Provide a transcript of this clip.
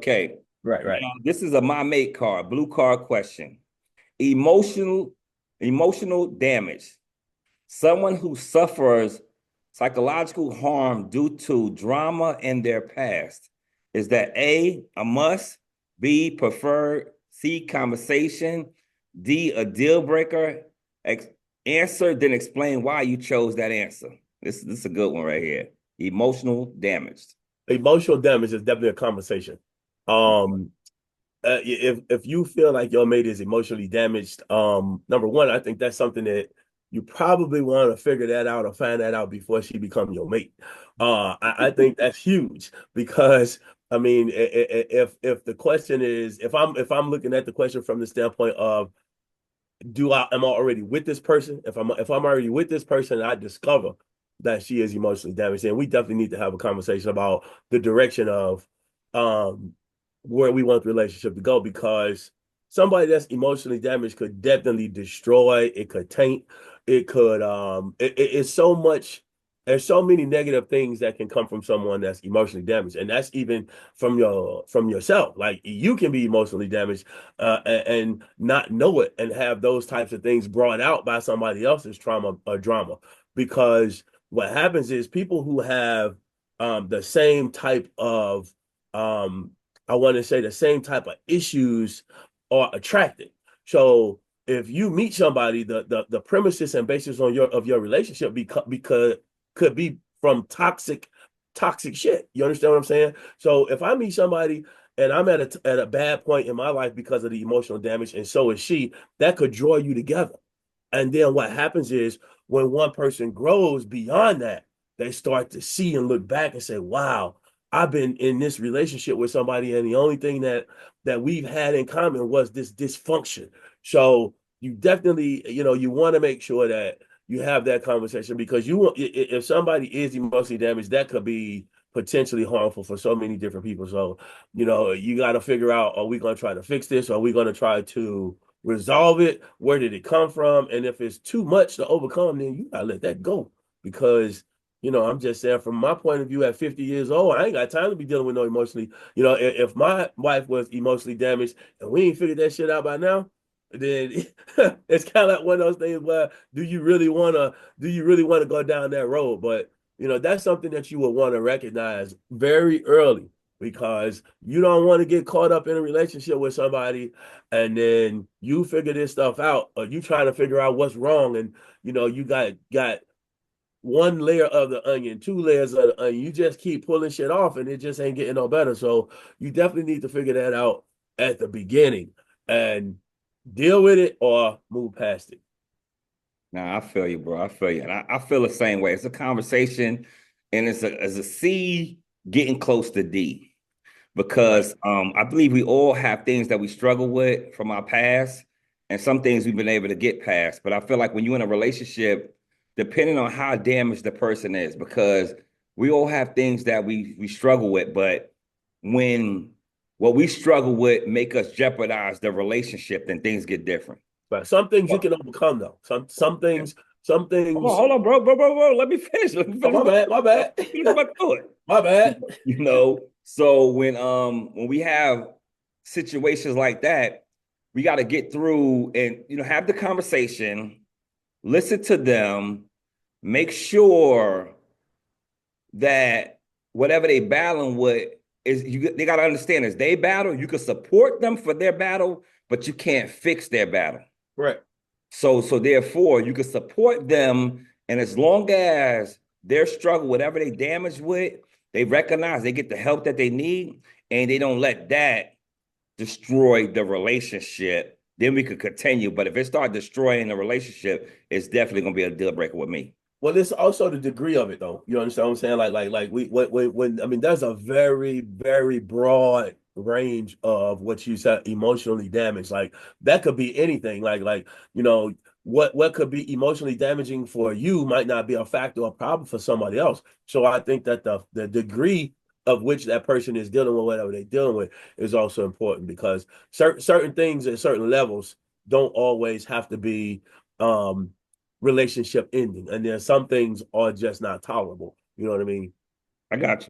Okay. Right. Now, this is a my mate card, blue card question. Emotional, emotional damage. Someone who suffers psychological harm due to drama in their past. Is that a must, B, preferred, C, conversation, D, a deal breaker? Answer, then explain why you chose that answer. This is a good one right here. Emotional damage. Emotional damage is definitely a conversation. Um, if you feel like your mate is emotionally damaged, number one, I think that's something that you probably want to figure that out or find that out before she become your mate. I think that's huge because I mean, if the question is if I'm looking at the question from the standpoint of do I am I already with this person? If I'm already with this person, and I discover that she is emotionally damaged, then we definitely need to have a conversation about the direction of um where we want the relationship to go because somebody that's emotionally damaged could definitely destroy, it could taint, it could it's so much there's so many negative things that can come from someone that's emotionally damaged, and that's even from yourself. Like you can be emotionally damaged and not know it and have those types of things brought out by somebody else's trauma or drama. Because what happens is people who have the same type of, um, I want to say the same type of issues are attracted. So if you meet somebody, the premises and basis on your relationship because could be from toxic shit. You understand what I'm saying? So if I meet somebody and I'm at a bad point in my life because of the emotional damage, and so is she, that could draw you together. And then what happens is when one person grows beyond that, they start to see and look back and say, wow, I've been in this relationship with somebody, and the only thing that we've had in common was this dysfunction. So you definitely, you want to make sure that you have that conversation because if somebody is emotionally damaged, that could be potentially harmful for so many different people. So, you got to figure out, are we going to try to fix this? Or are we going to try to resolve it? Where did it come from? And if it's too much to overcome, then you gotta let that go. Because, I'm just saying from my point of view at 50 years old, I ain't got time to be dealing with no emotionally. If my wife was emotionally damaged and we ain't figured that shit out by now, then it's kind of like one of those things where do you really want to go down that road? But that's something that you would want to recognize very early because you don't want to get caught up in a relationship with somebody and then you figure this stuff out or you trying to figure out what's wrong, and you got one layer of the onion, two layers of the onion. You just keep pulling shit off and it just ain't getting no better. So you definitely need to figure that out at the beginning and deal with it or move past it. Nah, I feel you, bro. I feel you. And I feel the same way. It's a conversation and it's a C getting close to D Right. because I believe we all have things that we struggle with from our past and some things we've been able to get past. But I feel like when you're in a relationship, depending on how damaged the person is, because we all have things that we struggle with, but when what we struggle with make us jeopardize the relationship, then things get different. But some things you can overcome though. Some things. Hold on, bro. Let me finish. Let me Oh, finish my my bad, my bad. finish my thought. My bad. So when we have situations like that, we got to get through and have the conversation, listen to them, make sure that whatever they battling with is they got to understand is they battle. You can support them for their battle, but you can't fix their battle. Right. So therefore, you can support them, and as long as their struggle, whatever they damage with, they recognize they get the help that they need, and they don't let that destroy the relationship. Then we could continue. But if it start destroying the relationship, it's definitely gonna be a deal breaker with me. Well, it's also the degree of it, though. You understand what I'm saying? Like we when I mean, there's a very very broad range of what you said emotionally damaged. Like that could be anything. You know what could be emotionally damaging for you might not be a factor or problem for somebody else. So I think that the degree of which that person is dealing with whatever they're dealing with is also important because certain things at certain levels don't always have to be um relationship ending. And then some things are just not tolerable. You know what I mean? I got you.